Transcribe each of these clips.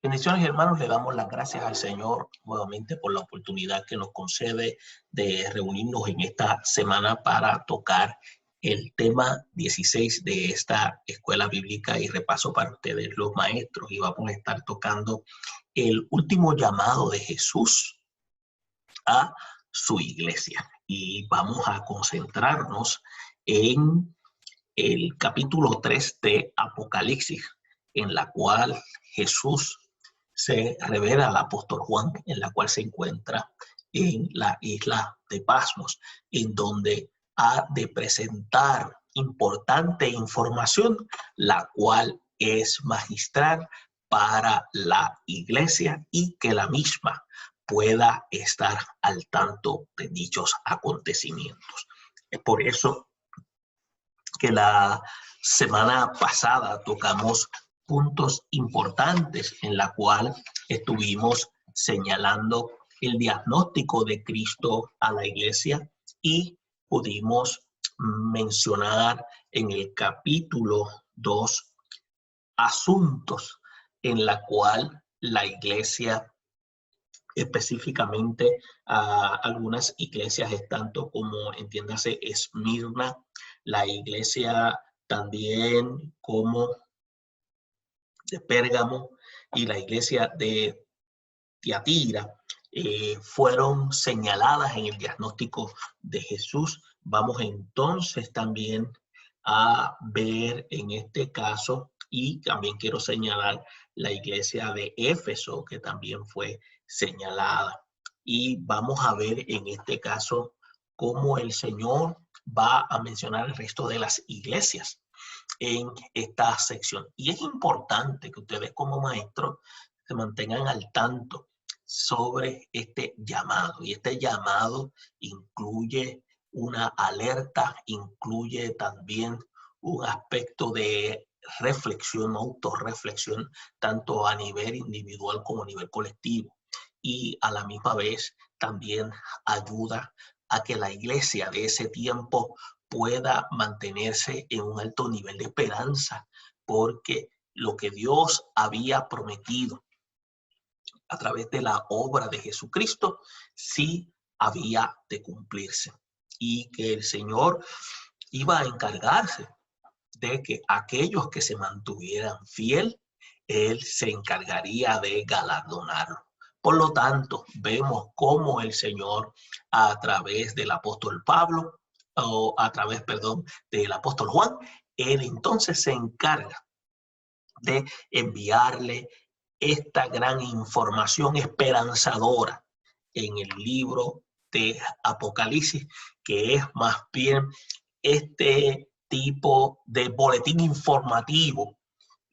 Bendiciones, hermanos, le damos las gracias al Señor nuevamente por la oportunidad que nos concede de reunirnos en esta semana para tocar el tema 16 de esta escuela bíblica y repaso para ustedes los maestros. Y vamos a estar tocando el último llamado de Jesús a su iglesia. Y vamos a concentrarnos en el capítulo 3 de Apocalipsis, en la cual Jesús se revela al apóstol Juan, en la cual se encuentra en la isla de Pasmos, en donde ha de presentar importante información, la cual es magistral para la iglesia y que la misma pueda estar al tanto de dichos acontecimientos. Es por eso que la semana pasada tocamos puntos importantes en la cual estuvimos señalando el diagnóstico de Cristo a la iglesia y pudimos mencionar en el capítulo 2 asuntos en la cual la iglesia, específicamente algunas iglesias, tanto como entiéndase Esmirna, la iglesia también como de Pérgamo y la iglesia de Tiatira, fueron señaladas en el diagnóstico de Jesús. Vamos entonces también a ver en este caso, y también quiero señalar la iglesia de Éfeso, que también fue señalada. Y vamos a ver en este caso cómo el Señor va a mencionar el resto de las iglesias en esta sección. Y es importante que ustedes como maestros se mantengan al tanto sobre este llamado. Y este llamado incluye una alerta, incluye también un aspecto de reflexión, autorreflexión, tanto a nivel individual como a nivel colectivo. Y a la misma vez también ayuda a que la iglesia de ese tiempo pueda mantenerse en un alto nivel de esperanza, porque lo que Dios había prometido a través de la obra de Jesucristo sí había de cumplirse, y que el Señor iba a encargarse de que aquellos que se mantuvieran fiel, Él se encargaría de galardonarlo. Por lo tanto, vemos cómo el Señor, a través del apóstol Pablo, o a través, perdón, del apóstol Juan, Él entonces se encarga de enviarle esta gran información esperanzadora en el libro de Apocalipsis, que es más bien este tipo de boletín informativo,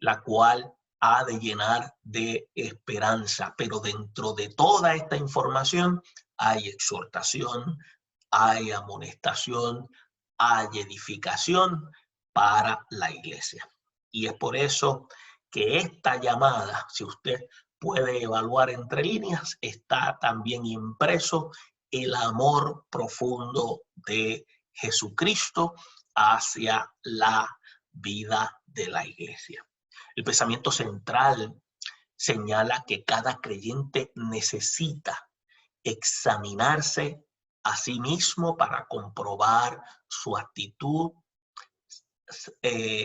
la cual ha de llenar de esperanza. Pero dentro de toda esta información hay exhortación, hay amonestación, hay edificación para la iglesia. Y es por eso que esta llamada, si usted puede evaluar entre líneas, está también impreso el amor profundo de Jesucristo hacia la vida de la iglesia. El pensamiento central señala que cada creyente necesita examinarse a sí mismo para comprobar su actitud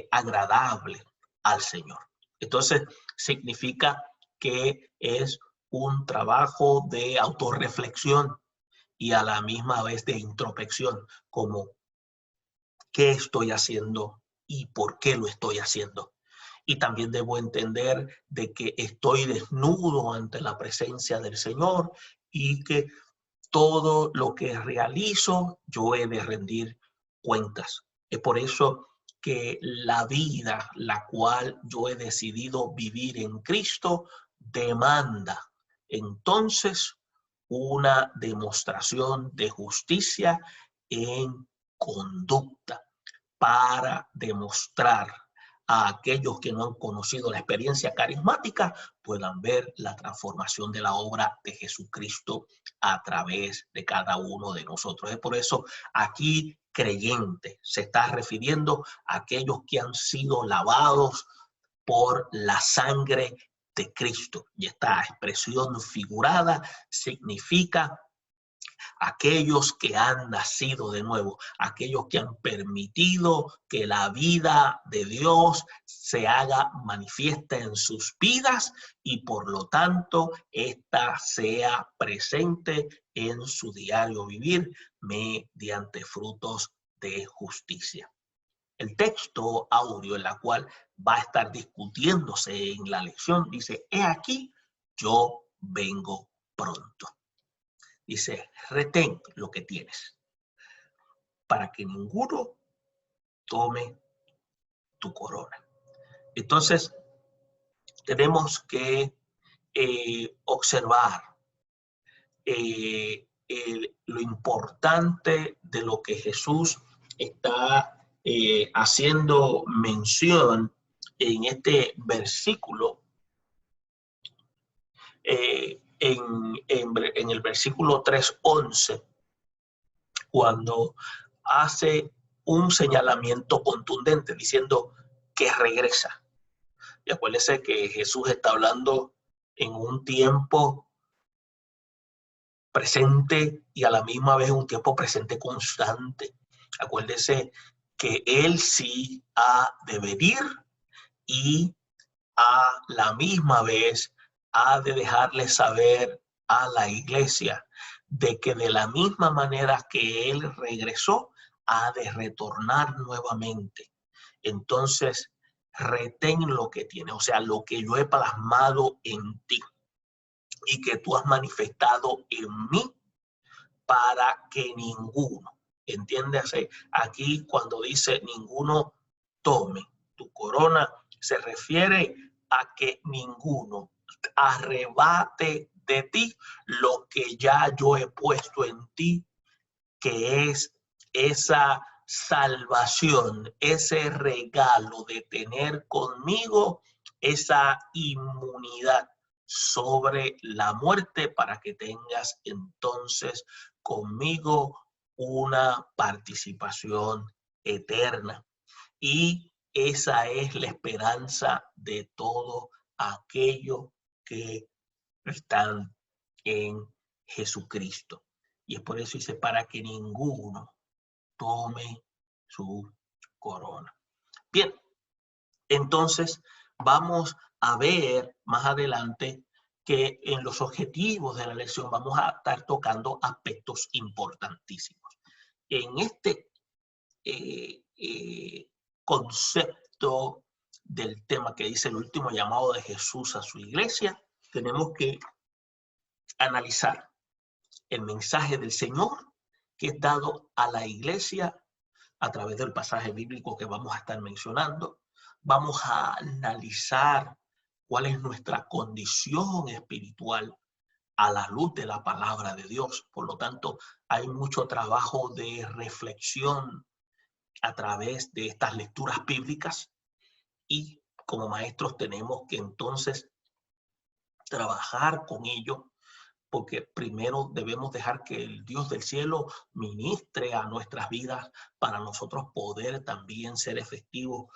agradable al Señor. Entonces, significa que es un trabajo de autorreflexión y a la misma vez de introspección, como qué estoy haciendo y por qué lo estoy haciendo. Y también debo entender de que estoy desnudo ante la presencia del Señor y que todo lo que realizo yo he de rendir cuentas. Es por eso que la vida, la cual yo he decidido vivir en Cristo, demanda entonces una demostración de justicia en conducta para demostrar a aquellos que no han conocido la experiencia carismática puedan ver la transformación de la obra de Jesucristo a través de cada uno de nosotros. Es por eso aquí creyente se está refiriendo a aquellos que han sido lavados por la sangre de Cristo. Y esta expresión figurada significa aquellos que han nacido de nuevo, aquellos que han permitido que la vida de Dios se haga manifiesta en sus vidas y por lo tanto esta sea presente en su diario vivir mediante frutos de justicia. El texto audio en la cual va a estar discutiéndose en la lección dice: he aquí, yo vengo pronto. Dice: retén lo que tienes para que ninguno tome tu corona. Entonces, tenemos que observar lo importante de lo que Jesús está haciendo mención en este versículo. En el versículo 3:11, cuando hace un señalamiento contundente diciendo que regresa. Y acuérdense que Jesús está hablando en un tiempo presente y a la misma vez un tiempo presente constante. Acuérdense que Él sí ha de venir y a la misma vez ha de dejarle saber a la iglesia de que de la misma manera que Él regresó, ha de retornar nuevamente. Entonces, retén lo que tiene, o sea, lo que yo he plasmado en ti y que tú has manifestado en mí, para que ninguno, entiéndase, aquí cuando dice ninguno tome tu corona, se refiere a que ninguno arrebate de ti lo que ya yo he puesto en ti, que es esa salvación, ese regalo de tener conmigo esa inmunidad sobre la muerte, para que tengas entonces conmigo una participación eterna. Y esa es la esperanza de todo aquello que están en Jesucristo. Y es por eso dice: para que ninguno tome su corona. Bien, entonces vamos a ver más adelante que en los objetivos de la lección vamos a estar tocando aspectos importantísimos. En este concepto del tema que dice el último llamado de Jesús a su iglesia, tenemos que analizar el mensaje del Señor que es dado a la iglesia a través del pasaje bíblico que vamos a estar mencionando. Vamos a analizar cuál es nuestra condición espiritual a la luz de la palabra de Dios. Por lo tanto, hay mucho trabajo de reflexión a través de estas lecturas bíblicas y como maestros tenemos que entonces trabajar con ello, porque primero debemos dejar que el Dios del cielo ministre a nuestras vidas para nosotros poder también ser efectivos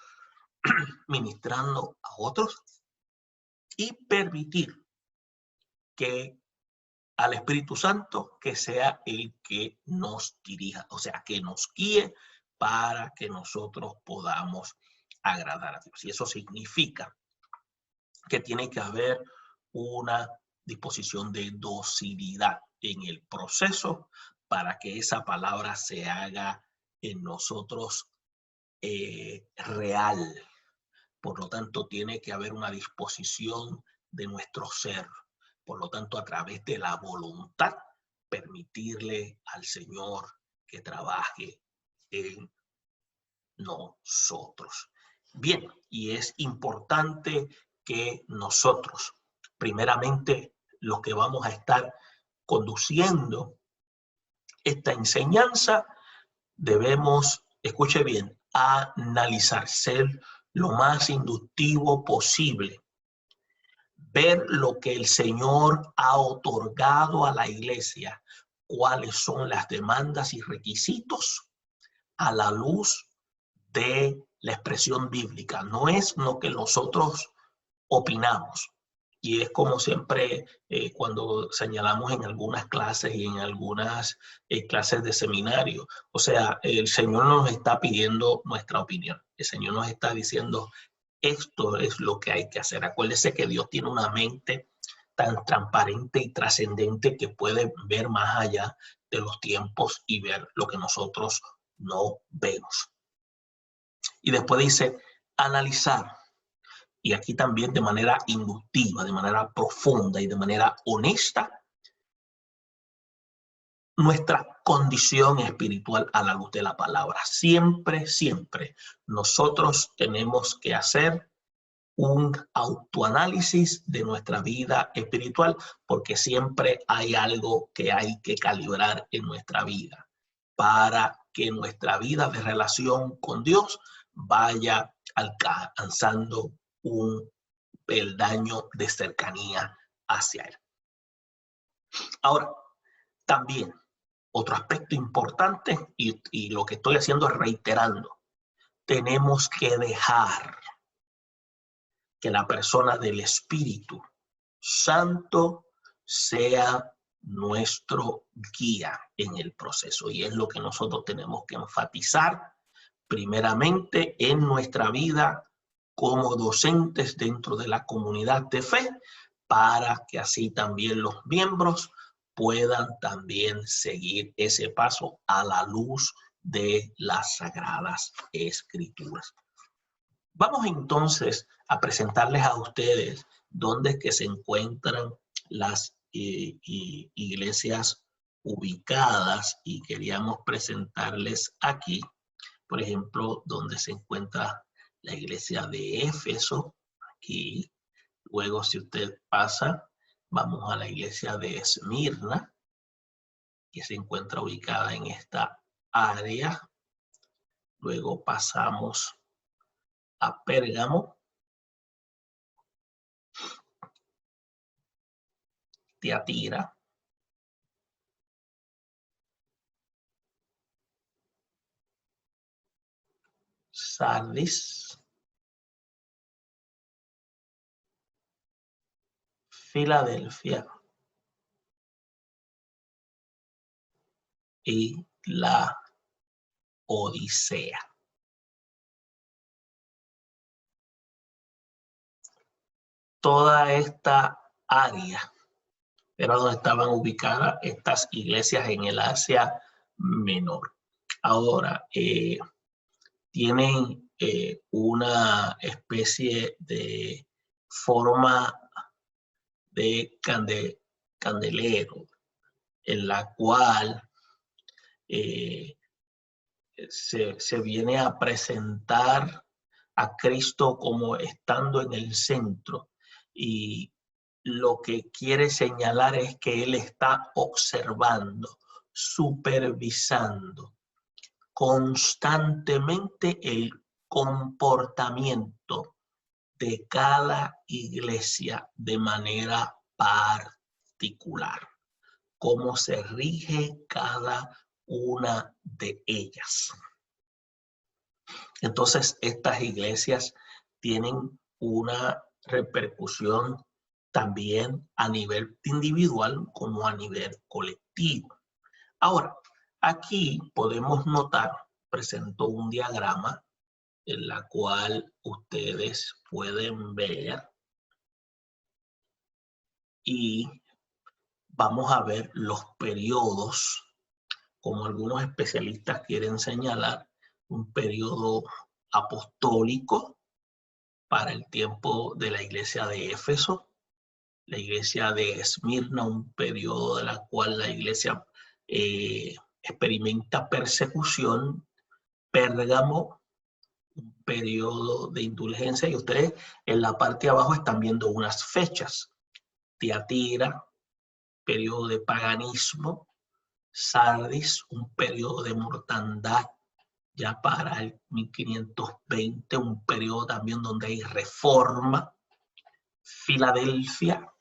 ministrando a otros y permitir que al Espíritu Santo que sea el que nos dirija, o sea, que nos guíe para que nosotros podamos agradar a Dios. Y eso significa que tiene que haber una disposición de docilidad en el proceso para que esa palabra se haga en nosotros real. Por lo tanto, tiene que haber una disposición de nuestro ser. Por lo tanto, a través de la voluntad, permitirle al Señor que trabaje en nosotros. Bien, y es importante que nosotros, primeramente, los que vamos a estar conduciendo esta enseñanza, debemos, escuche bien, analizar, ser lo más inductivo posible, ver lo que el Señor ha otorgado a la iglesia, cuáles son las demandas y requisitos a la luz de la expresión bíblica. No es lo que nosotros opinamos, Y es como siempre cuando señalamos en algunas clases y en algunas clases de seminario. O sea, el Señor nos está pidiendo nuestra opinión. El Señor nos está diciendo, esto es lo que hay que hacer. Acuérdese que Dios tiene una mente tan transparente y trascendente que puede ver más allá de los tiempos y ver lo que nosotros no vemos. Y después dice, analizar. Y aquí también de manera inductiva, de manera profunda y de manera honesta, nuestra condición espiritual a la luz de la palabra. Siempre, siempre nosotros tenemos que hacer un autoanálisis de nuestra vida espiritual, porque siempre hay algo que hay que calibrar en nuestra vida para que nuestra vida de relación con Dios vaya alcanzando un peldaño de cercanía hacia Él. Ahora, también otro aspecto importante, y lo que estoy haciendo es reiterando, tenemos que dejar que la persona del Espíritu Santo sea nuestro guía en el proceso. Y es lo que nosotros tenemos que enfatizar primeramente en nuestra vida como docentes dentro de la comunidad de fe, para que así también los miembros puedan también seguir ese paso a la luz de las Sagradas Escrituras. Vamos entonces a presentarles a ustedes dónde es que se encuentran las iglesias ubicadas, y queríamos presentarles aquí, por ejemplo, donde se encuentra la iglesia de Éfeso, aquí. Luego, si usted pasa, vamos a la iglesia de Esmirna, que se encuentra ubicada en esta área. Luego pasamos a Pérgamo, Tiatira, Sardis, Filadelfia y la Odisea. Toda esta área era donde estaban ubicadas estas iglesias en el Asia Menor. Ahora, tienen una especie de forma de candelero, en la cual se viene a presentar a Cristo como estando en el centro, y lo que quiere señalar es que Él está observando, supervisando constantemente el comportamiento de cada iglesia de manera particular, cómo se rige cada una de ellas. Entonces, estas iglesias tienen una repercusión también a nivel individual como a nivel colectivo. Ahora, aquí podemos notar, presento un diagrama en la cual ustedes pueden ver, y vamos a ver los periodos, como algunos especialistas quieren señalar, un periodo apostólico para el tiempo de la iglesia de Éfeso, la iglesia de Esmirna, un periodo de la cual la iglesia experimenta persecución, Pérgamo, un periodo de indulgencia, y ustedes en la parte de abajo están viendo unas fechas. Tiatira, periodo de paganismo. Sardis, un periodo de mortandad ya para el 1520, un periodo también donde hay reforma. Filadelfia,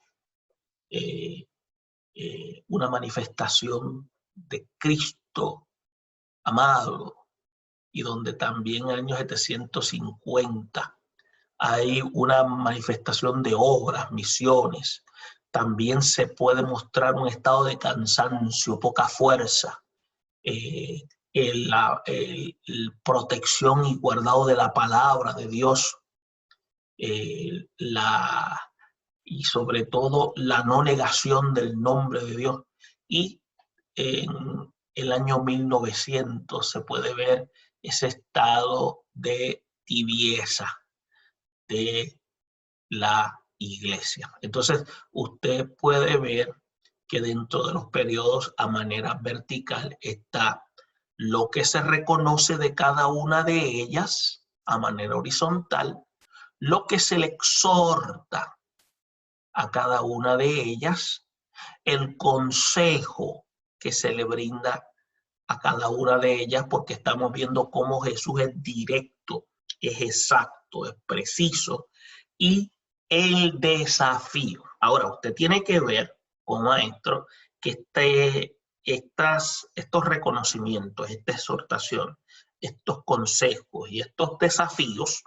una manifestación de Cristo amado, y donde también en el año 750 hay una manifestación de obras, misiones. También se puede mostrar un estado de cansancio, poca fuerza, el protección y guardado de la palabra de Dios, y sobre todo la no negación del nombre de Dios. Y en el año 1900 se puede ver ese estado de tibieza de la iglesia. Entonces, usted puede ver que dentro de los periodos a manera vertical está lo que se reconoce de cada una de ellas a manera horizontal, lo que se le exhorta a cada una de ellas, el consejo que se le brinda a cada una de ellas, porque estamos viendo cómo Jesús es directo, es exacto, es preciso, y el desafío. Ahora, usted tiene que ver, como maestro, que estos reconocimientos, esta exhortación, estos consejos y estos desafíos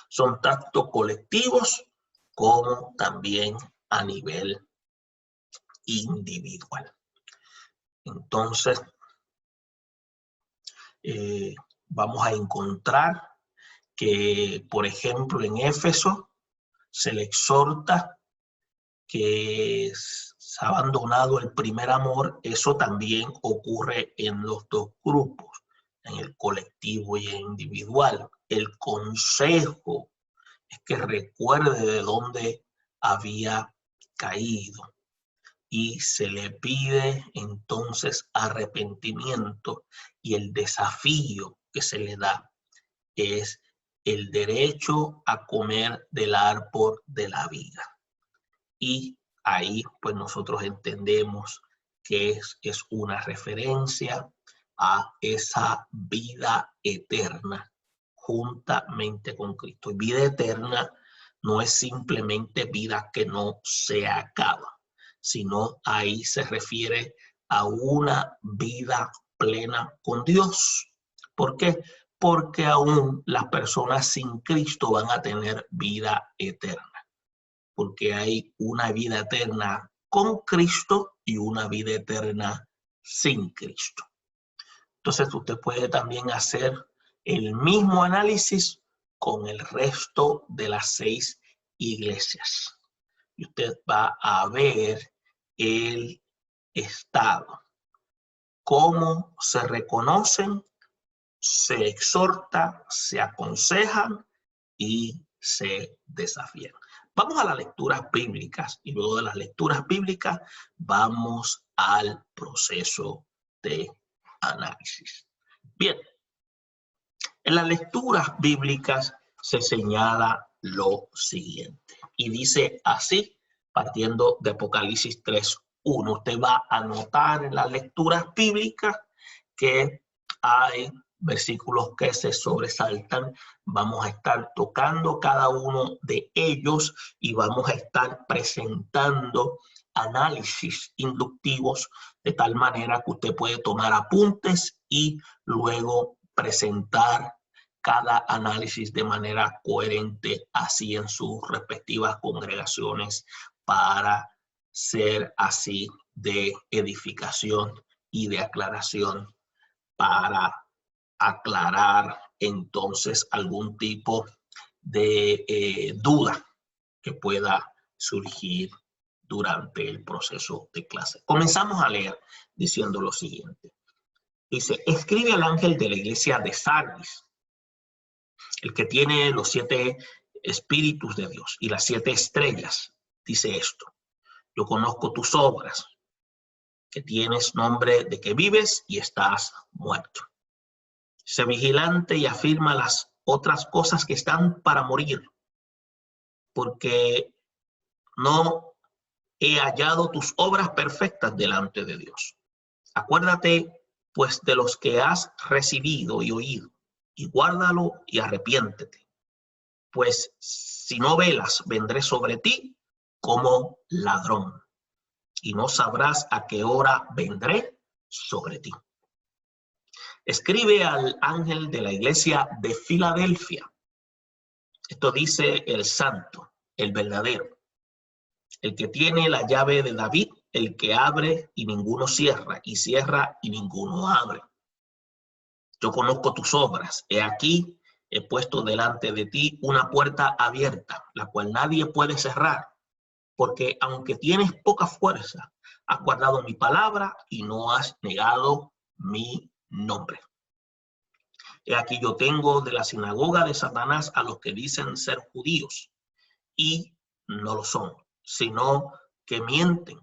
son tanto colectivos como también a nivel individual. Entonces, vamos a encontrar que, por ejemplo, en Éfeso se le exhorta que se ha abandonado el primer amor. Eso también ocurre en los dos grupos, en el colectivo y el individual. El consejo es que recuerde de dónde había caído y se le pide entonces arrepentimiento, y el desafío que se le da es el derecho a comer del árbol de la vida. Y ahí pues nosotros entendemos que es una referencia a esa vida eterna juntamente con Cristo. Y vida eterna no es simplemente vida que no se acaba, sino ahí se refiere a una vida plena con Dios. ¿Por qué? Porque aún las personas sin Cristo van a tener vida eterna, porque hay una vida eterna con Cristo y una vida eterna sin Cristo. Entonces usted puede también hacer el mismo análisis con el resto de las 6 iglesias. Y usted va a ver el estado, cómo se reconocen, se exhorta, se aconsejan y se desafían. Vamos a las lecturas bíblicas y luego de las lecturas bíblicas vamos al proceso de análisis. Bien, en las lecturas bíblicas se señala lo siguiente y dice así, partiendo de Apocalipsis 3:1. Usted va a notar en las lecturas bíblicas que hay versículos que se sobresaltan. Vamos a estar tocando cada uno de ellos y vamos a estar presentando análisis inductivos de tal manera que usted puede tomar apuntes y luego presentar cada análisis de manera coherente así en sus respectivas congregaciones, para ser así de edificación y de aclaración, para aclarar entonces algún tipo de duda que pueda surgir durante el proceso de clase. Comenzamos a leer diciendo lo siguiente. Dice: escribe al ángel de la iglesia de Sardis, el que tiene los 7 espíritus de Dios y las 7 estrellas. Dice esto: yo conozco tus obras, que tienes nombre de que vives y estás muerto. Sé vigilante y afirma las otras cosas que están para morir, porque no he hallado tus obras perfectas delante de Dios. Acuérdate pues de los que has recibido y oído, y guárdalo y arrepiéntete. Pues si no velas, vendré sobre ti como ladrón, y no sabrás a qué hora vendré sobre ti. Escribe al ángel de la iglesia de Filadelfia. Esto dice el santo, el verdadero, el que tiene la llave de David, el que abre y ninguno cierra, y cierra y ninguno abre. Yo conozco tus obras. He aquí, he puesto delante de ti una puerta abierta, la cual nadie puede cerrar, porque aunque tienes poca fuerza, has guardado mi palabra y no has negado mi nombre. He aquí yo tengo de la sinagoga de Satanás a los que dicen ser judíos y no lo son, sino que mienten.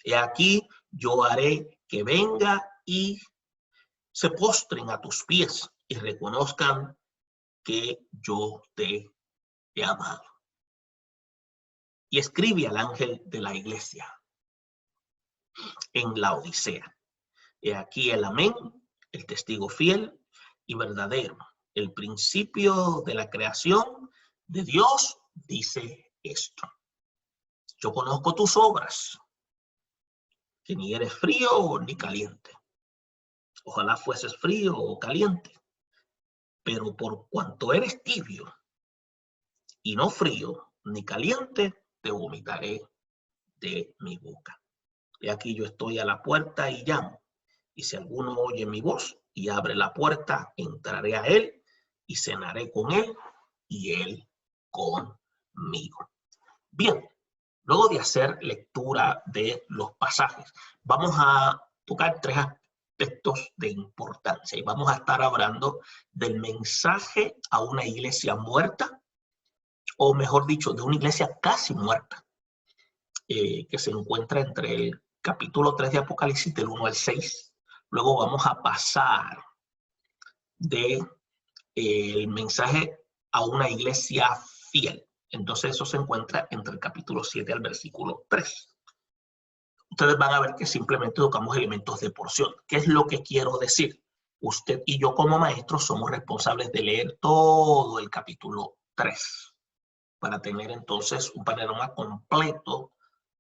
He aquí yo haré que venga y se postren a tus pies y reconozcan que yo te he amado. Y escribe al ángel de la iglesia en la Odisea. He aquí el amén, el testigo fiel y verdadero, el principio de la creación de Dios, dice esto. Yo conozco tus obras, que ni eres frío ni caliente. Ojalá fueses frío o caliente, pero por cuanto eres tibio y no frío ni caliente, te vomitaré de mi boca. Y aquí yo estoy a la puerta y llamo. Y si alguno oye mi voz y abre la puerta, entraré a él y cenaré con él y él conmigo. Bien, luego de hacer lectura de los pasajes, vamos a tocar tres aspectos de importancia y vamos a estar hablando del mensaje a una iglesia muerta, o mejor dicho, de una iglesia casi muerta, que se encuentra entre el capítulo 3 de Apocalipsis, del 1 al 6. Luego vamos a pasar del mensaje a una iglesia fiel. Entonces eso se encuentra entre el capítulo 7 al versículo 3. Ustedes van a ver que simplemente tocamos elementos de porción. ¿Qué es lo que quiero decir? Usted y yo como maestros somos responsables de leer todo el capítulo 3 para tener entonces un panorama completo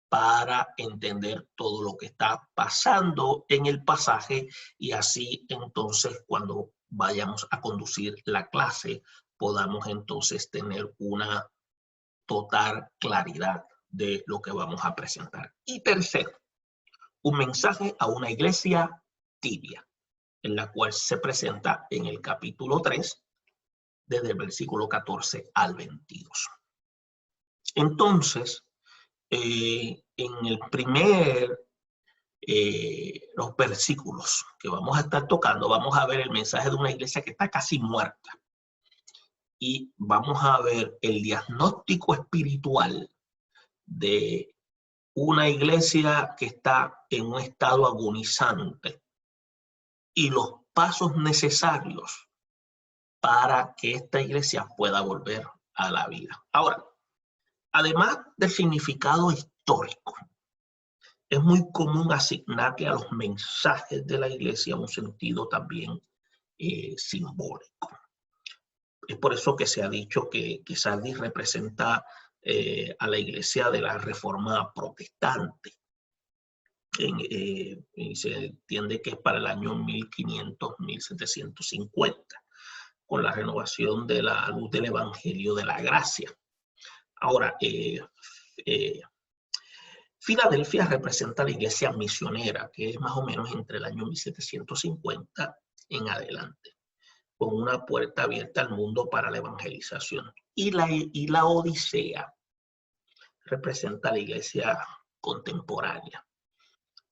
para entender todo lo que está pasando en el pasaje y así entonces cuando vayamos a conducir la clase podamos entonces tener una total claridad de lo que vamos a presentar. Y tercero, un mensaje a una iglesia tibia, en la cual se presenta en el capítulo 3, desde el versículo 14 al 22. Entonces, en el los versículos que vamos a estar tocando, vamos a ver el mensaje de una iglesia que está casi muerta. Y vamos a ver el diagnóstico espiritual de una iglesia que está en un estado agonizante y los pasos necesarios para que esta iglesia pueda volver a la vida. Ahora, además del significado histórico, es muy común asignarle a los mensajes de la iglesia un sentido también simbólico. Es por eso que se ha dicho que Sardis representa a la iglesia de la Reforma Protestante. Y se entiende que es para el año 1500-1750, con la renovación de la luz del Evangelio de la Gracia. Ahora, Filadelfia representa la iglesia misionera, que es más o menos entre el año 1750 en adelante, con una puerta abierta al mundo para la evangelización. Y la Odisea representa la iglesia contemporánea,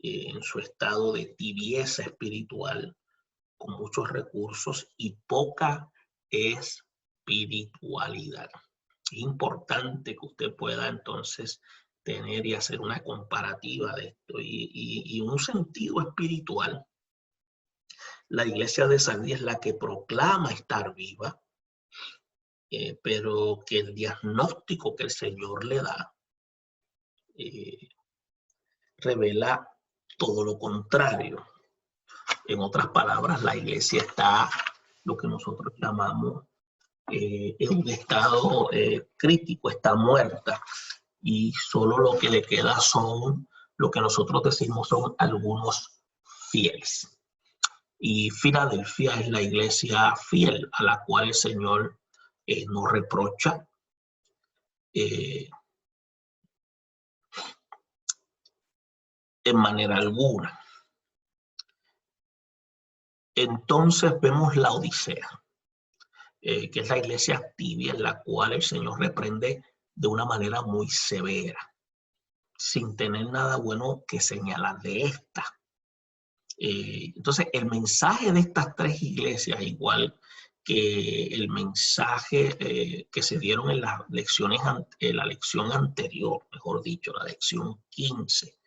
en su estado de tibieza espiritual, con muchos recursos y poca espiritualidad. Es importante que usted pueda entonces tener y hacer una comparativa de esto y un sentido espiritual. La iglesia de Sardis es la que proclama estar viva, pero que el diagnóstico que el Señor le da revela todo lo contrario. En otras palabras, la iglesia está lo que nosotros llamamos en un estado crítico, está muerta. Y solo lo que le queda son lo que nosotros decimos son algunos fieles. Y Filadelfia es la iglesia fiel a la cual el Señor nos reprocha en manera alguna. Entonces vemos la Odisea, que es la iglesia tibia en la cual el Señor reprende de una manera muy severa, sin tener nada bueno que señalar de esta. Entonces, el mensaje de estas tres iglesias, igual que el mensaje que se dieron en las lecciones, la lección anterior, mejor dicho, la lección 15.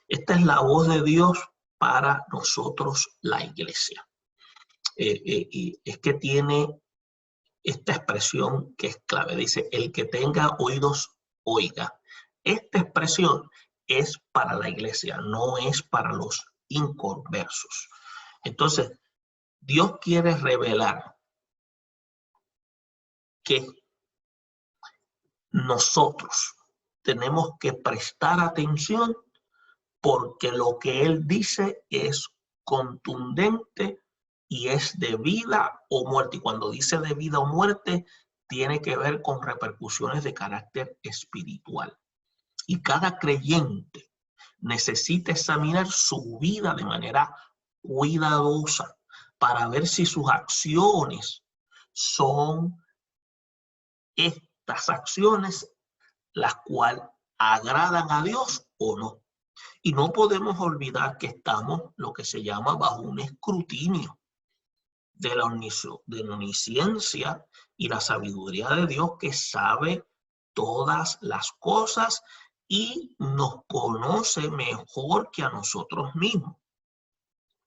Esta es la voz de Dios para nosotros, la iglesia. Y es que tiene esta expresión que es clave. Dice, el que tenga oídos, oiga. Esta expresión es para la iglesia, no es para los inconversos. Entonces, Dios quiere revelar que nosotros tenemos que prestar atención porque lo que Él dice es contundente y es de vida o muerte. Y cuando dice de vida o muerte, tiene que ver con repercusiones de carácter espiritual. Y cada creyente necesita examinar su vida de manera cuidadosa para ver si sus acciones son estas acciones las cuales agradan a Dios o no. Y no podemos olvidar que estamos lo que se llama bajo un escrutinio de la omnisciencia y la sabiduría de Dios, que sabe todas las cosas y nos conoce mejor que a nosotros mismos.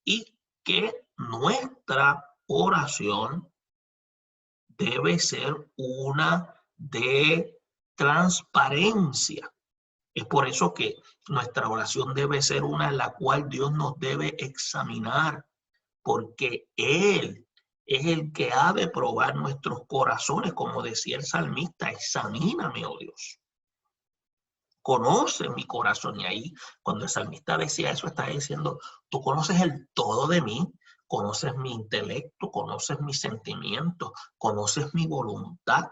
Y que nuestra oración debe ser una de transparencia. Es por eso que nuestra oración debe ser una en la cual Dios nos debe examinar, porque Él es el que ha de probar nuestros corazones, como decía el salmista, examíname, oh Dios. Conoce mi corazón. Y ahí, cuando el salmista decía eso, está diciendo, tú conoces el todo de mí, conoces mi intelecto, conoces mis sentimientos, conoces mi voluntad.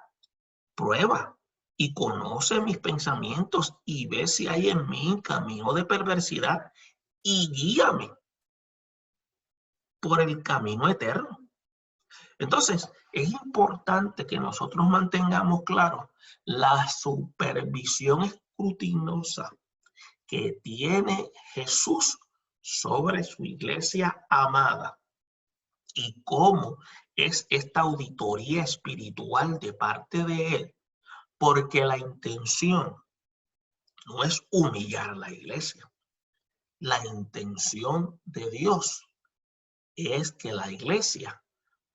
Prueba y conoce mis pensamientos y ve si hay en mí camino de perversidad y guíame por el camino eterno. Entonces, es importante que nosotros mantengamos claro la supervisión escrutinosa que tiene Jesús sobre su iglesia amada y cómo es esta auditoría espiritual de parte de Él, porque la intención no es humillar a la iglesia. La intención de Dios es que la iglesia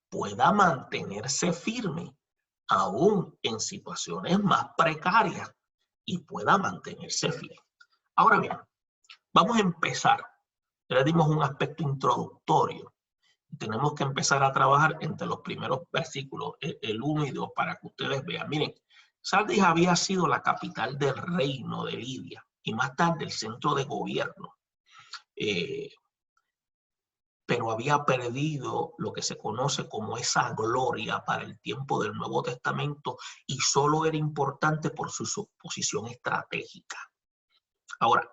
pueda mantenerse firme aún en situaciones más precarias y pueda mantenerse firme. Ahora bien, vamos a empezar. Ya le dimos un aspecto introductorio. Tenemos que empezar a trabajar entre los primeros versículos, el 1 y 2, para que ustedes vean. Miren, Sardis había sido la capital del reino de Lidia y más tarde el centro de gobierno. Pero había perdido lo que se conoce como esa gloria para el tiempo del Nuevo Testamento y solo era importante por su posición estratégica. Ahora,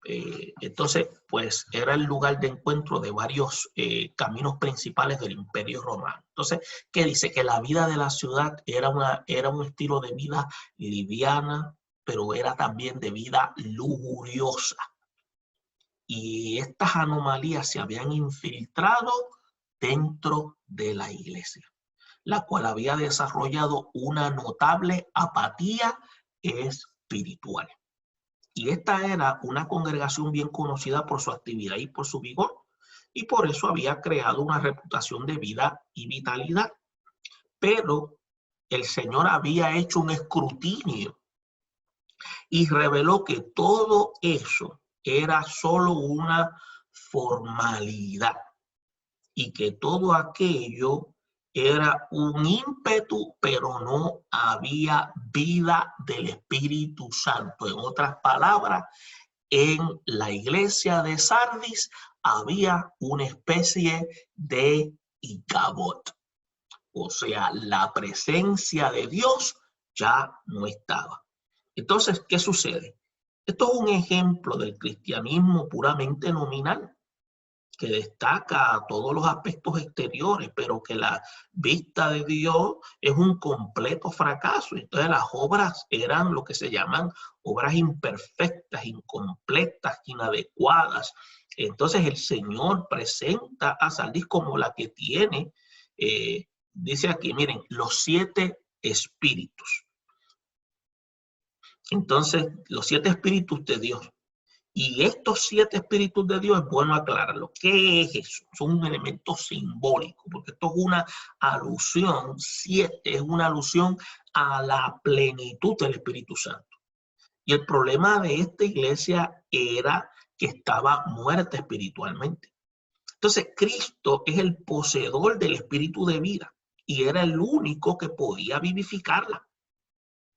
entonces, pues era el lugar de encuentro de varios caminos principales del Imperio Romano. Entonces, ¿qué dice? Que la vida de la ciudad era un estilo de vida liviana, pero era también de vida lujuriosa. Y estas anomalías se habían infiltrado dentro de la iglesia, la cual había desarrollado una notable apatía espiritual. Y esta era una congregación bien conocida por su actividad y por su vigor, y por eso había creado una reputación de vida y vitalidad. Pero el Señor había hecho un escrutinio y reveló que todo eso era solo una formalidad y que todo aquello era un ímpetu, pero no había vida del Espíritu Santo. En otras palabras, en la iglesia de Sardis había una especie de Icabod, o sea, la presencia de Dios ya no estaba. Entonces, ¿qué sucede? Esto es un ejemplo del cristianismo puramente nominal, que destaca todos los aspectos exteriores, pero que la vista de Dios es un completo fracaso. Entonces las obras eran lo que se llaman obras imperfectas, incompletas, inadecuadas. Entonces el Señor presenta a Sardis como la que tiene, dice aquí, miren, los 7 espíritus. Entonces, los 7 espíritus de Dios. Y estos 7 espíritus de Dios es bueno aclararlo. ¿Qué es eso? Son un elemento simbólico, porque esto es una alusión, 7 es una alusión a la plenitud del Espíritu Santo. Y el problema de esta iglesia era que estaba muerta espiritualmente. Entonces, Cristo es el poseedor del espíritu de vida y era el único que podía vivificarla.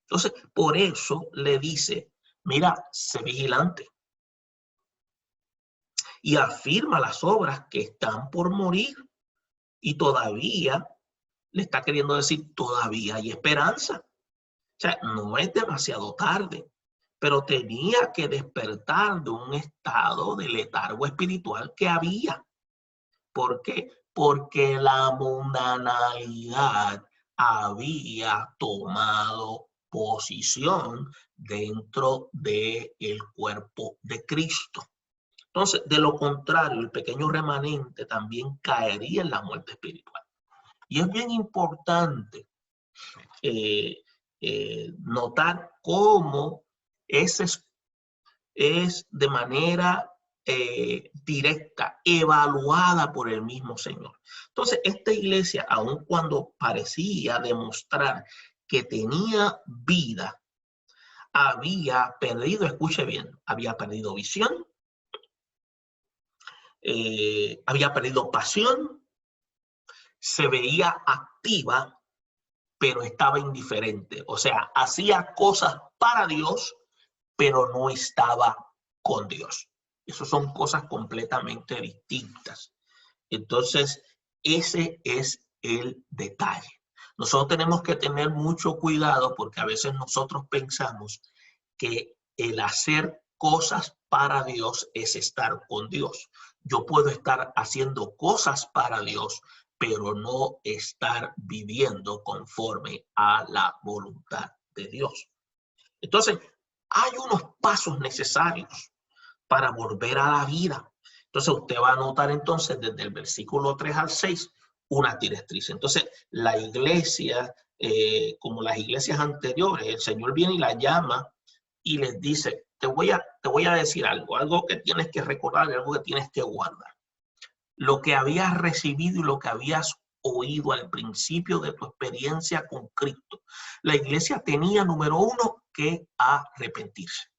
Entonces, por eso le dice, mira, sé vigilante. Y afirma las obras que están por morir. Y todavía le está queriendo decir, todavía hay esperanza. O sea, no es demasiado tarde, pero tenía que despertar de un estado de letargo espiritual que había. ¿Por qué? Porque la mundanalidad había tomado posición dentro del cuerpo de Cristo. Entonces, de lo contrario, el pequeño remanente también caería en la muerte espiritual. Y es bien importante notar cómo ese es de manera directa, evaluada por el mismo Señor. Entonces, esta iglesia, aun cuando parecía demostrar que tenía vida, había perdido, escuche bien, había perdido visión, había perdido pasión, se veía activa, pero estaba indiferente. O sea, hacía cosas para Dios, pero no estaba con Dios. Esas son cosas completamente distintas. Entonces, ese es el detalle. Nosotros tenemos que tener mucho cuidado porque a veces nosotros pensamos que el hacer cosas para Dios es estar con Dios. Yo puedo estar haciendo cosas para Dios, pero no estar viviendo conforme a la voluntad de Dios. Entonces, hay unos pasos necesarios para volver a la vida. Entonces, usted va a notar entonces desde el versículo 3 al 6 una directriz. Entonces, la iglesia, como las iglesias anteriores, el Señor viene y la llama y les dice, te voy a decir algo que tienes que recordar, algo que tienes que guardar. Lo que habías recibido y lo que habías oído al principio de tu experiencia con Cristo. La iglesia tenía, número 1, que arrepentirse.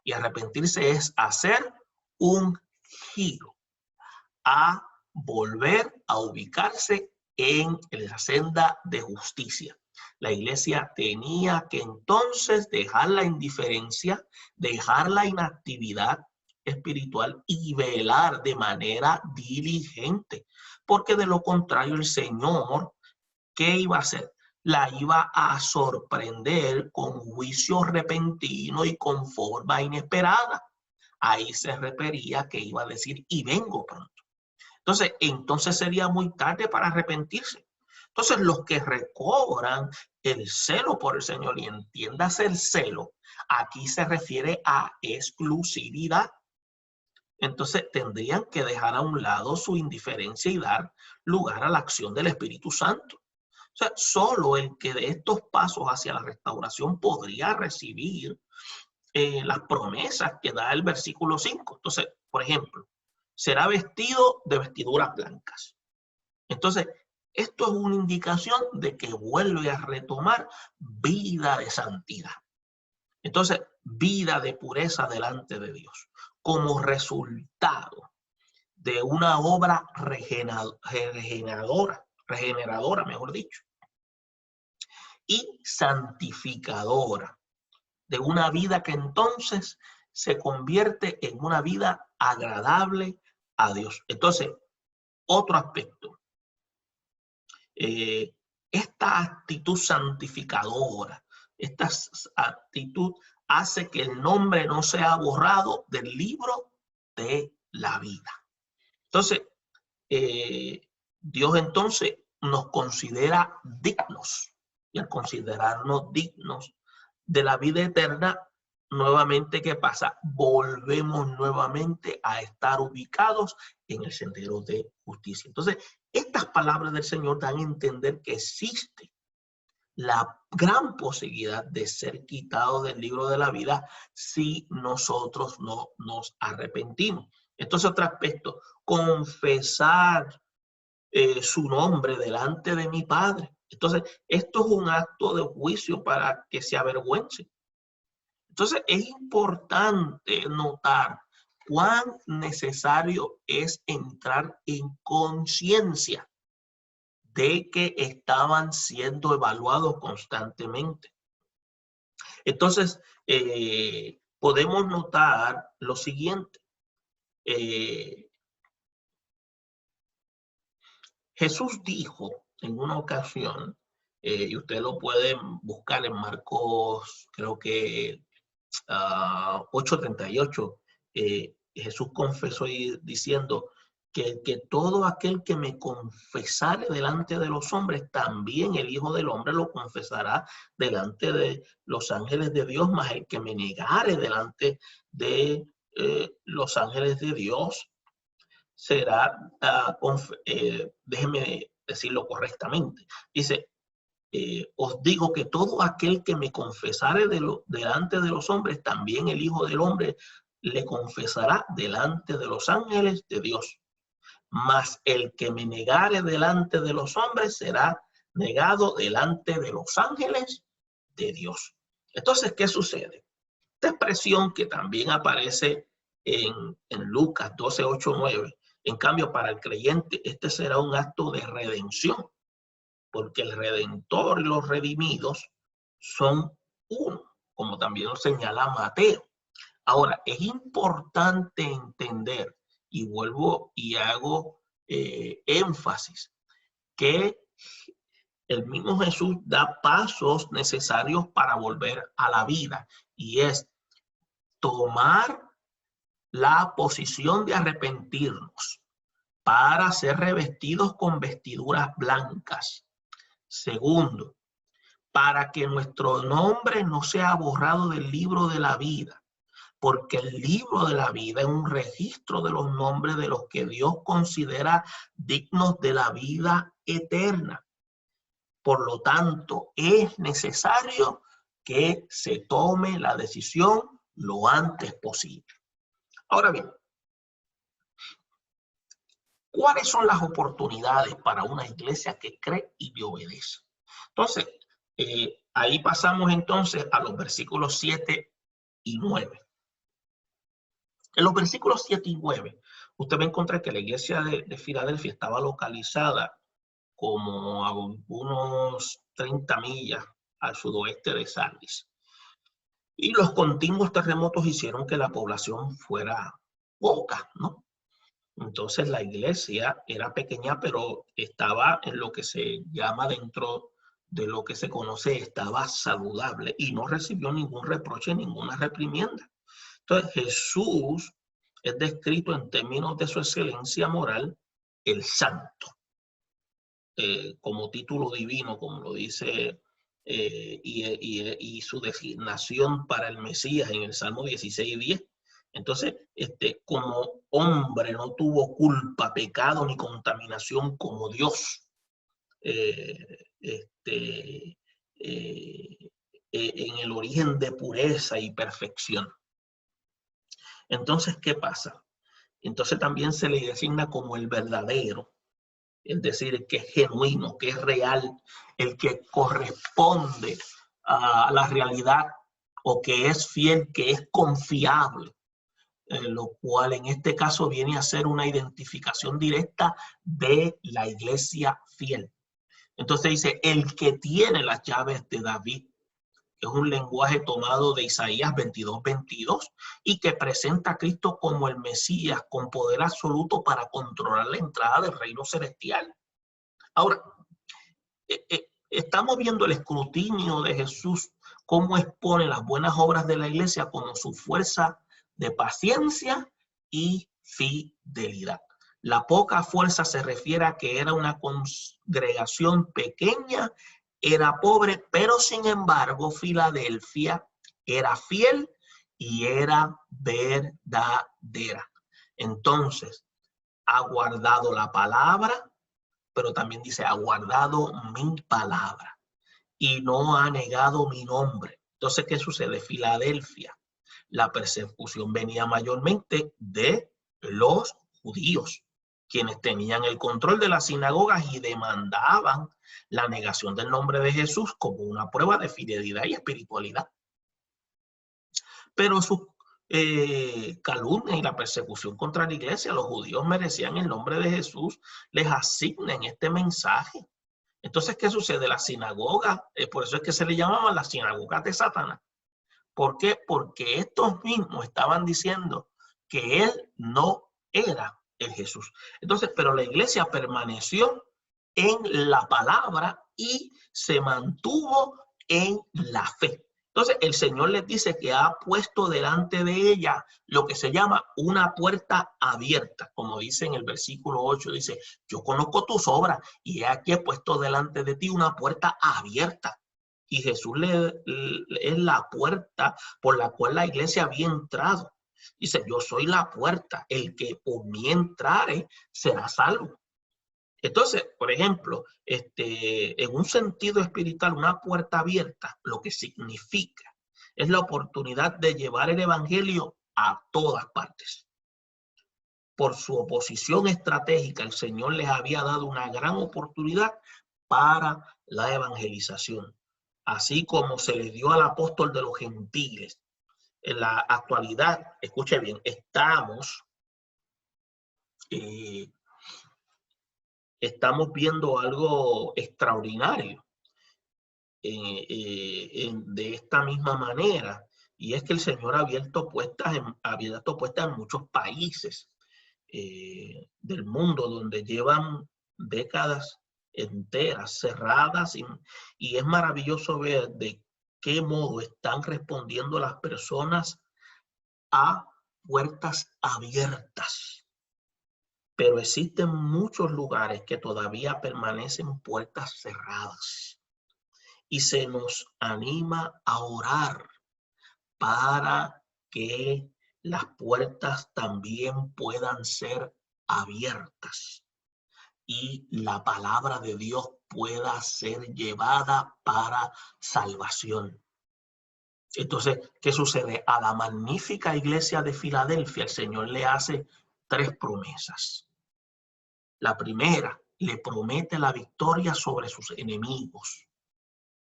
Y arrepentirse es hacer un giro, a volver a ubicarse en la senda de justicia. La iglesia tenía que entonces dejar la indiferencia, dejar la inactividad espiritual y velar de manera diligente, porque de lo contrario el Señor, ¿qué iba a hacer? La iba a sorprender con juicio repentino y con forma inesperada. Ahí se refería que iba a decir, y vengo pronto. Entonces sería muy tarde para arrepentirse. Entonces, los que recobran el celo por el Señor, y entiéndase el celo, aquí se refiere a exclusividad. Entonces, tendrían que dejar a un lado su indiferencia y dar lugar a la acción del Espíritu Santo. O sea, solo el que de estos pasos hacia la restauración podría recibir las promesas que da el versículo 5. Entonces, por ejemplo, será vestido de vestiduras blancas. Entonces, esto es una indicación de que vuelve a retomar vida de santidad. Entonces, vida de pureza delante de Dios, como resultado de una obra regeneradora, mejor dicho, y santificadora, de una vida que entonces se convierte en una vida agradable a Dios. Entonces, otro aspecto, esta actitud santificadora, esta actitud hace que el nombre no sea borrado del libro de la vida. Entonces, Dios entonces nos considera dignos, y al considerarnos dignos de la vida eterna, nuevamente, ¿qué pasa? Volvemos nuevamente a estar ubicados en el sendero de justicia. Entonces, estas palabras del Señor dan a entender que existe la gran posibilidad de ser quitados del libro de la vida si nosotros no nos arrepentimos. Entonces, otro aspecto, confesar su nombre delante de mi Padre. Entonces, esto es un acto de juicio para que se avergüence. Entonces, es importante notar cuán necesario es entrar en conciencia de que estaban siendo evaluados constantemente. Entonces, podemos notar lo siguiente. Jesús dijo en una ocasión, y ustedes lo pueden buscar en Marcos, creo que 8:38, Jesús confesó diciendo que todo aquel que me confesare delante de los hombres, también el Hijo del Hombre lo confesará delante de los ángeles de Dios, mas el que me negare delante de los ángeles de Dios será, déjeme decirlo correctamente, dice, os digo que todo aquel que me confesare delante de los hombres, también el Hijo del Hombre le confesará delante de los ángeles de Dios. Mas el que me negare delante de los hombres será negado delante de los ángeles de Dios. Entonces, ¿qué sucede? Esta expresión que también aparece en Lucas 12, 8, 9. En cambio, para el creyente, este será un acto de redención, porque el Redentor y los redimidos son uno, como también lo señala Mateo. Ahora, es importante entender, y vuelvo y hago énfasis, que el mismo Jesús da pasos necesarios para volver a la vida, y es tomar la posición de arrepentirnos para ser revestidos con vestiduras blancas. Segundo, para que nuestro nombre no sea borrado del libro de la vida, porque el libro de la vida es un registro de los nombres de los que Dios considera dignos de la vida eterna. Por lo tanto, es necesario que se tome la decisión lo antes posible. Ahora bien, ¿cuáles son las oportunidades para una iglesia que cree y le obedece? Entonces, ahí pasamos entonces a los versículos 7 y 9. En los versículos 7 y 9, usted va a encontrar que la iglesia de Filadelfia estaba localizada como a unos 30 millas al sudoeste de Sardis. Y los continuos terremotos hicieron que la población fuera poca, ¿no? Entonces la iglesia era pequeña, pero estaba en lo que se llama, dentro de lo que se conoce, estaba saludable y no recibió ningún reproche, ninguna reprimienda. Entonces Jesús es descrito en términos de su excelencia moral, el santo, como título divino, como lo dice, y su designación para el Mesías en el Salmo 16:10. Entonces, como hombre no tuvo culpa, pecado ni contaminación como Dios. En el origen de pureza y perfección. Entonces, ¿qué pasa? Entonces también se le designa como el verdadero, es decir, el que es genuino, que es real, el que corresponde a la realidad, o que es fiel, que es confiable. Lo cual en este caso viene a ser una identificación directa de la iglesia fiel. Entonces dice, el que tiene las llaves de David, que es un lenguaje tomado de Isaías 22:22, y que presenta a Cristo como el Mesías con poder absoluto para controlar la entrada del reino celestial. Ahora, estamos viendo el escrutinio de Jesús, cómo expone las buenas obras de la iglesia como su fuerza de paciencia y fidelidad. La poca fuerza se refiere a que era una congregación pequeña, era pobre, pero sin embargo Filadelfia era fiel y era verdadera. Entonces, ha guardado la palabra, pero también dice, ha guardado mi palabra y no ha negado mi nombre. Entonces, ¿qué sucede? Filadelfia, la persecución venía mayormente de los judíos, quienes tenían el control de las sinagogas y demandaban la negación del nombre de Jesús como una prueba de fidelidad y espiritualidad. Pero sus calumnias y la persecución contra la iglesia, los judíos merecían el nombre de Jesús, les asignen este mensaje. Entonces, ¿qué sucede? La sinagoga, por eso es que se le llamaban las sinagogas de Satanás. ¿Por qué? Porque estos mismos estaban diciendo que él no era el Jesús. Entonces, pero la iglesia permaneció en la palabra y se mantuvo en la fe. Entonces, el Señor les dice que ha puesto delante de ella lo que se llama una puerta abierta. Como dice en el versículo 8, dice, yo conozco tus obras y aquí he puesto delante de ti una puerta abierta. Y Jesús es la puerta por la cual la iglesia había entrado. Dice, yo soy la puerta, el que por mí entrare será salvo. Entonces, por ejemplo, en un sentido espiritual, una puerta abierta, lo que significa es la oportunidad de llevar el evangelio a todas partes. Por su oposición estratégica, el Señor les había dado una gran oportunidad para la evangelización, así como se le dio al apóstol de los gentiles. En la actualidad, escuche bien, estamos viendo algo extraordinario de esta misma manera, y es que el Señor ha abierto puertas en muchos países del mundo donde llevan décadas enteras cerradas y es maravilloso ver de qué modo están respondiendo las personas a puertas abiertas. Pero existen muchos lugares que todavía permanecen puertas cerradas y se nos anima a orar para que las puertas también puedan ser abiertas y la palabra de Dios pueda ser llevada para salvación. Entonces, ¿qué sucede? A la magnífica iglesia de Filadelfia, el Señor le hace 3 promesas. La primera, le promete la victoria sobre sus enemigos.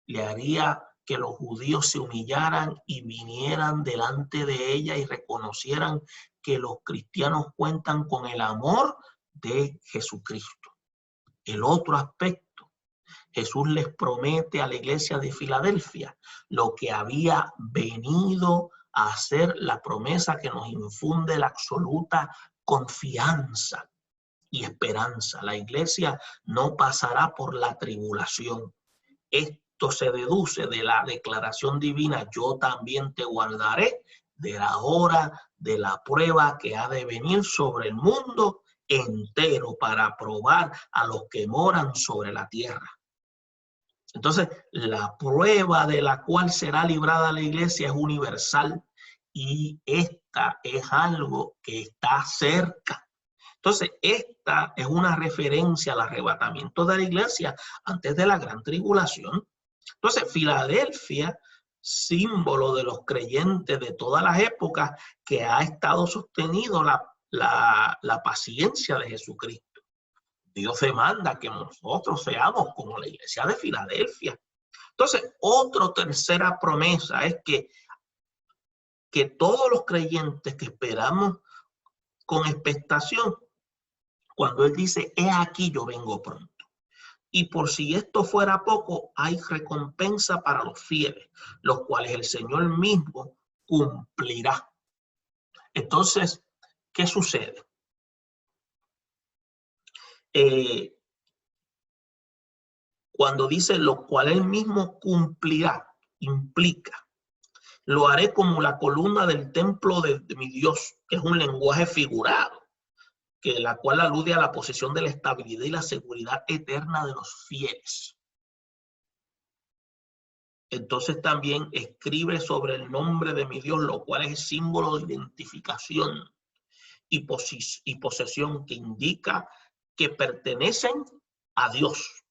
Le haría que los judíos se humillaran y vinieran delante de ella y reconocieran que los cristianos cuentan con el amor de Jesucristo. El otro aspecto, Jesús les promete a la iglesia de Filadelfia lo que había venido a hacer, la promesa que nos infunde la absoluta confianza y esperanza. La iglesia no pasará por la tribulación. Esto se deduce de la declaración divina, yo también te guardaré de la hora de la prueba que ha de venir sobre el mundo entero para probar a los que moran sobre la tierra. Entonces, la prueba de la cual será librada la iglesia es universal y esta es algo que está cerca. Entonces, esta es una referencia al arrebatamiento de la iglesia antes de la gran tribulación. Entonces, Filadelfia, símbolo de los creyentes de todas las épocas, que ha estado sostenido la paciencia de Jesucristo. Dios demanda que nosotros seamos como la iglesia de Filadelfia. Entonces, otra tercera promesa es que todos los creyentes que esperamos con expectación, cuando Él dice, he aquí yo vengo pronto. Y por si esto fuera poco, hay recompensa para los fieles, los cuales el Señor mismo cumplirá. Entonces, ¿qué sucede? cuando dice lo cual él mismo cumplirá, implica, lo haré como la columna del templo de mi Dios, que es un lenguaje figurado, que la cual alude a la posesión de la estabilidad y la seguridad eterna de los fieles. Entonces también escribe sobre el nombre de mi Dios, lo cual es símbolo de identificación y posesión que indica que pertenecen a Dios.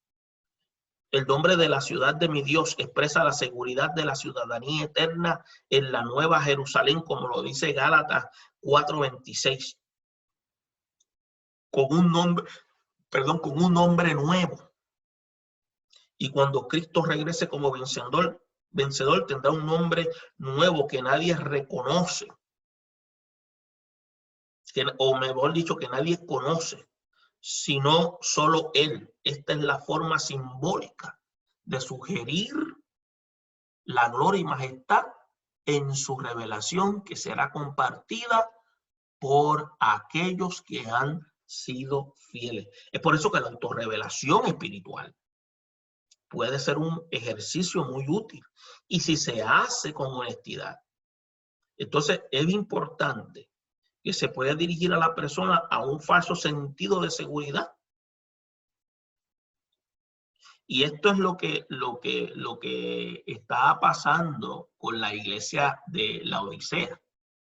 El nombre de la ciudad de mi Dios expresa la seguridad de la ciudadanía eterna en la Nueva Jerusalén, como lo dice Gálatas 4:26, con un nombre nuevo. Y cuando Cristo regrese como vencedor tendrá un nombre nuevo que nadie reconoce, o mejor dicho, que nadie conoce, sino solo Él. Esta es la forma simbólica de sugerir la gloria y majestad en su revelación, que será compartida por aquellos que han sido fieles. Es por eso que la autorrevelación espiritual puede ser un ejercicio muy útil, y si se hace con honestidad, entonces es importante que se pueda dirigir a la persona a un falso sentido de seguridad. Y esto es lo que está pasando con la iglesia de Laodicea.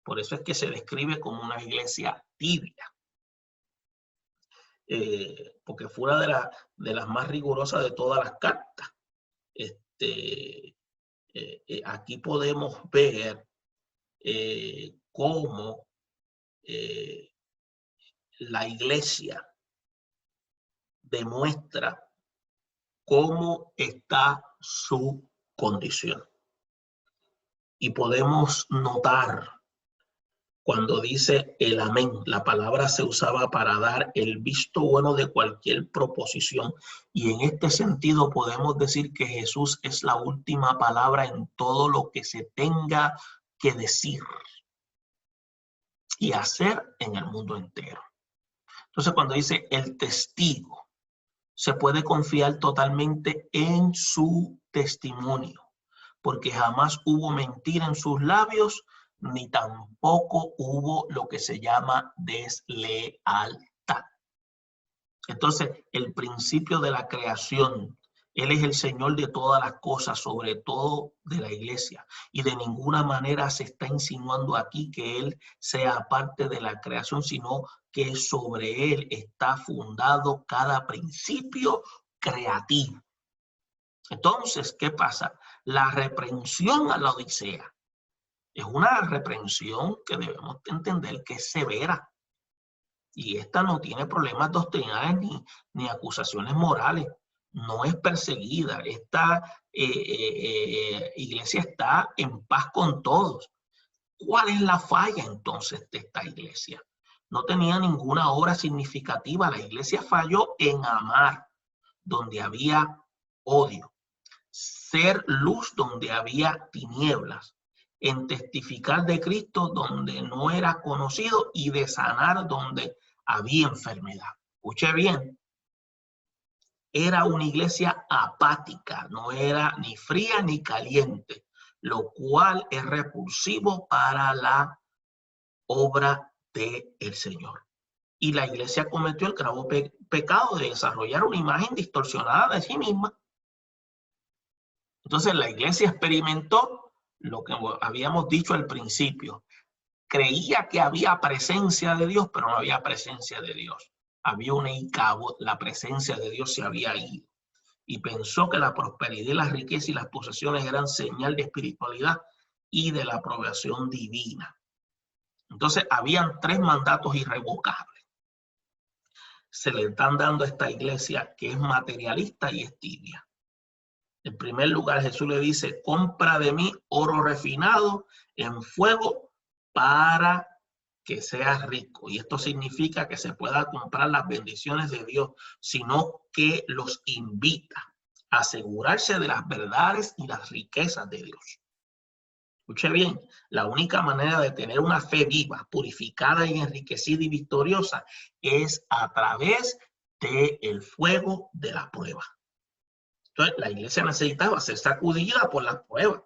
Por eso es que se describe como una iglesia tibia. Porque fue una de las más rigurosas de todas las cartas. Aquí podemos ver cómo la iglesia demuestra cómo está su condición. Y podemos notar cuando dice el amén, la palabra se usaba para dar el visto bueno de cualquier proposición. Y en este sentido podemos decir que Jesús es la última palabra en todo lo que se tenga que decir y hacer en el mundo entero. Entonces, cuando dice el testigo, se puede confiar totalmente en su testimonio, porque jamás hubo mentira en sus labios, ni tampoco hubo lo que se llama deslealtad. Entonces, el principio de la creación, Él es el Señor de todas las cosas, sobre todo de la iglesia, y de ninguna manera se está insinuando aquí que Él sea parte de la creación, sino que sobre Él está fundado cada principio creativo. Entonces, ¿qué pasa? La reprensión a la Odisea es una reprensión que debemos entender que es severa. Y esta no tiene problemas doctrinales ni acusaciones morales. No es perseguida. Esta iglesia está en paz con todos. ¿Cuál es la falla entonces de esta iglesia? No tenía ninguna obra significativa. La iglesia falló en amar donde había odio, ser luz donde había tinieblas, en testificar de Cristo donde no era conocido y de sanar donde había enfermedad. Escuche bien, era una iglesia apática, no era ni fría ni caliente, lo cual es repulsivo para la obra del Señor. Y la iglesia cometió el grave pecado de desarrollar una imagen distorsionada de sí misma. Entonces la iglesia experimentó lo que habíamos dicho al principio. Creía que había presencia de Dios, pero no había presencia de Dios. Había un icabo, la presencia de Dios se había ido. Y pensó que la prosperidad y la riqueza y las posesiones eran señal de espiritualidad y de la aprobación divina. Entonces habían 3 mandatos irrevocables. Se le están dando a esta iglesia que es materialista y es tibia. En primer lugar, Jesús le dice, compra de mí oro refinado en fuego para que seas rico. Y esto significa que se pueda comprar las bendiciones de Dios, sino que los invita a asegurarse de las verdades y las riquezas de Dios. Escuche bien, la única manera de tener una fe viva, purificada y enriquecida y victoriosa es a través del fuego de la prueba. Entonces, la iglesia necesitaba ser sacudida por las pruebas,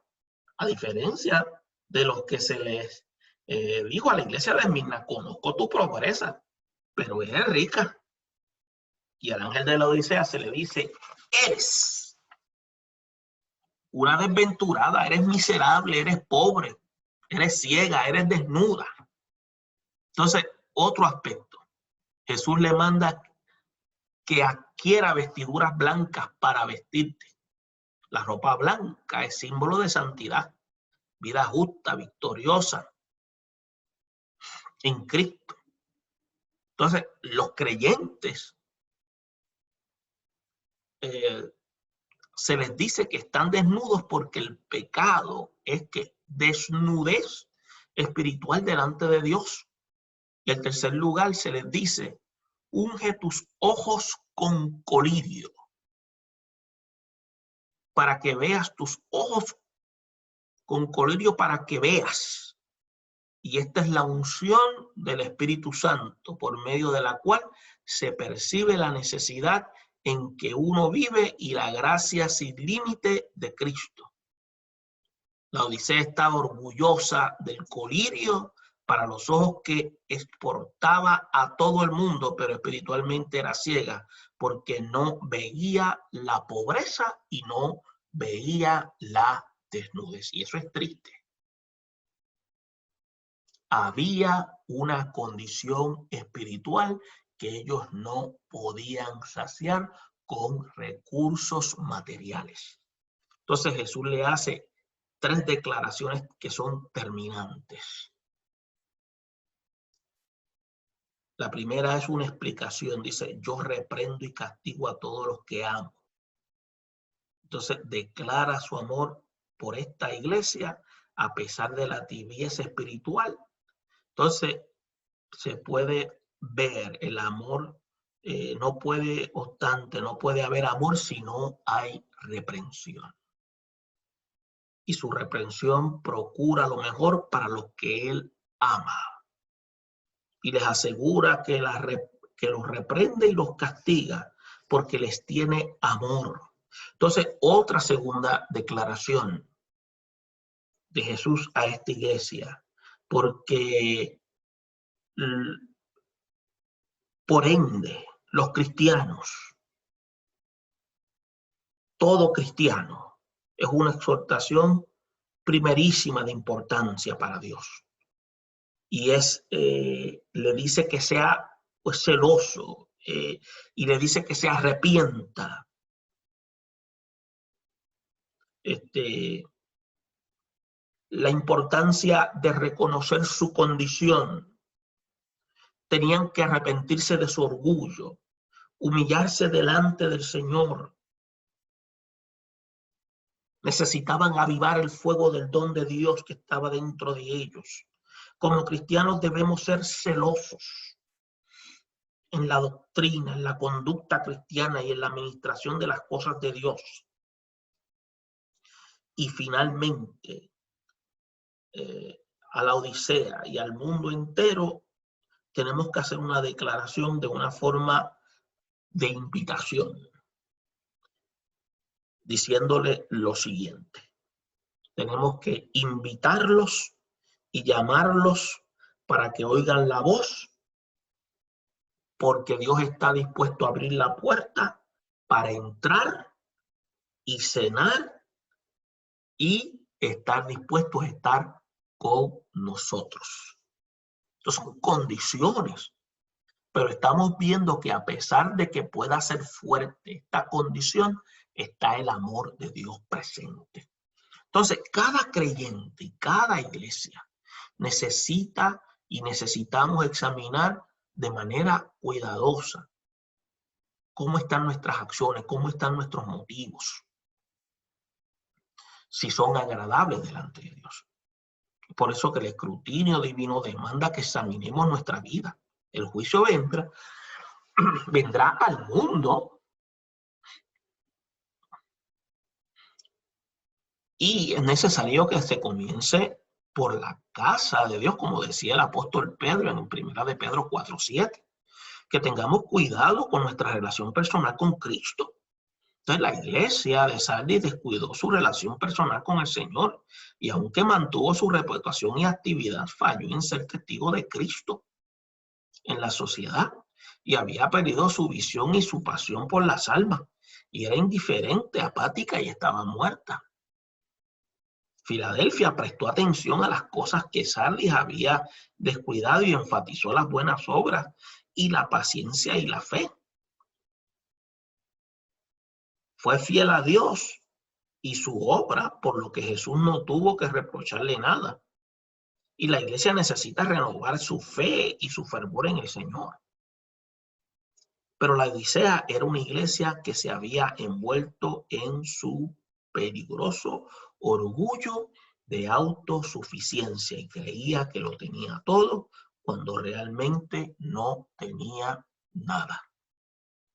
a diferencia de los que se les dijo a la iglesia de Esmirna: conozco tu pobreza, pero eres rica. Y al ángel de la Odisea se le dice: eres una desventurada, eres miserable, eres pobre, eres ciega, eres desnuda. Entonces, otro aspecto, Jesús le manda que adquiera vestiduras blancas para vestirte. La ropa blanca es símbolo de santidad, vida justa, victoriosa en Cristo. Entonces, los creyentes se les dice que están desnudos porque el pecado es que desnudez espiritual delante de Dios. Y en tercer lugar se les dice: unge tus ojos con colirio, para que veas, tus ojos con colirio para que veas. Y esta es la unción del Espíritu Santo, por medio de la cual se percibe la necesidad en que uno vive y la gracia sin límite de Cristo. La Odisea estaba orgullosa del colirio para los ojos que exportaba a todo el mundo, pero espiritualmente era ciega porque no veía la pobreza y no veía la desnudez. Y eso es triste. Había una condición espiritual que ellos no podían saciar con recursos materiales. Entonces Jesús le hace 3 declaraciones que son terminantes. La primera es una explicación, dice: yo reprendo y castigo a todos los que amo. Entonces declara su amor por esta iglesia a pesar de la tibieza espiritual. Entonces se puede ver el amor, no puede haber amor si no hay reprensión. Y su reprensión procura lo mejor para los que él ama. Y les asegura que los reprende y los castiga porque les tiene amor. Entonces, otra segunda declaración de Jesús a esta iglesia, porque por ende, los cristianos, todo cristiano, es una exhortación primerísima de importancia para Dios. Y le dice que sea pues celoso, y le dice que se arrepienta. La importancia de reconocer su condición. Tenían que arrepentirse de su orgullo, humillarse delante del Señor. Necesitaban avivar el fuego del don de Dios que estaba dentro de ellos. Como cristianos debemos ser celosos en la doctrina, en la conducta cristiana y en la administración de las cosas de Dios. Y finalmente, a la Odisea y al mundo entero, tenemos que hacer una declaración de una forma de invitación, diciéndole lo siguiente: tenemos que invitarlos y llamarlos para que oigan la voz, porque Dios está dispuesto a abrir la puerta para entrar y cenar y estar dispuestos a estar con nosotros. Entonces son condiciones, pero estamos viendo que a pesar de que pueda ser fuerte esta condición, está el amor de Dios presente. Entonces, cada creyente y cada iglesia necesita y necesitamos examinar de manera cuidadosa cómo están nuestras acciones, cómo están nuestros motivos, si son agradables delante de Dios. Por eso que el escrutinio divino demanda que examinemos nuestra vida. El juicio vendrá al mundo, y es necesario que se comience por la casa de Dios, como decía el apóstol Pedro en 1 de Pedro 4:7, que tengamos cuidado con nuestra relación personal con Cristo, Entonces la iglesia de Sardis descuidó su relación personal con el Señor y aunque mantuvo su reputación y actividad, falló en ser testigo de Cristo en la sociedad y había perdido su visión y su pasión por las almas y era indiferente, apática y estaba muerta. Filadelfia prestó atención a las cosas que Sardis había descuidado y enfatizó las buenas obras y la paciencia y la fe. Fue fiel a Dios y su obra, por lo que Jesús no tuvo que reprocharle nada. Y la iglesia necesita renovar su fe y su fervor en el Señor. Pero la Odisea era una iglesia que se había envuelto en su peligroso orgullo de autosuficiencia y creía que lo tenía todo cuando realmente no tenía nada.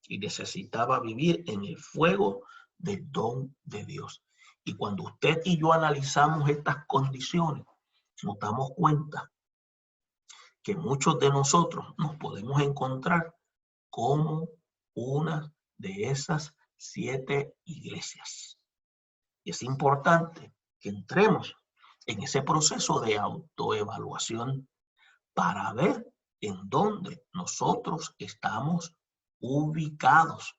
Y necesitaba vivir en el fuego del don de Dios. Y cuando usted y yo analizamos estas condiciones, nos damos cuenta que muchos de nosotros nos podemos encontrar como una de esas 7 iglesias. Y es importante que entremos en ese proceso de autoevaluación para ver en dónde nosotros estamos ubicados,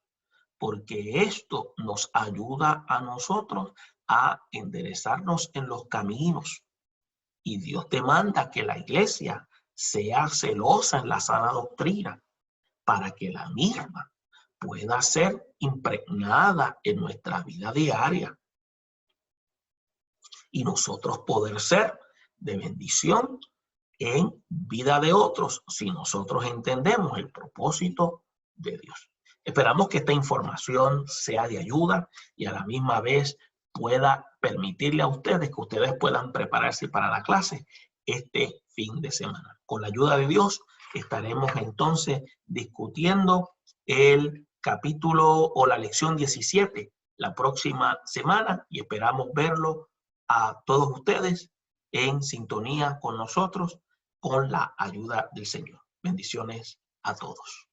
porque esto nos ayuda a nosotros a enderezarnos en los caminos. Y Dios demanda que la iglesia sea celosa en la sana doctrina para que la misma pueda ser impregnada en nuestra vida diaria y nosotros poder ser de bendición en vida de otros si nosotros entendemos el propósito de Dios. Esperamos que esta información sea de ayuda y a la misma vez pueda permitirle a ustedes que ustedes puedan prepararse para la clase este fin de semana. Con la ayuda de Dios estaremos entonces discutiendo el capítulo o la lección 17 la próxima semana y esperamos verlo a todos ustedes en sintonía con nosotros con la ayuda del Señor. Bendiciones a todos.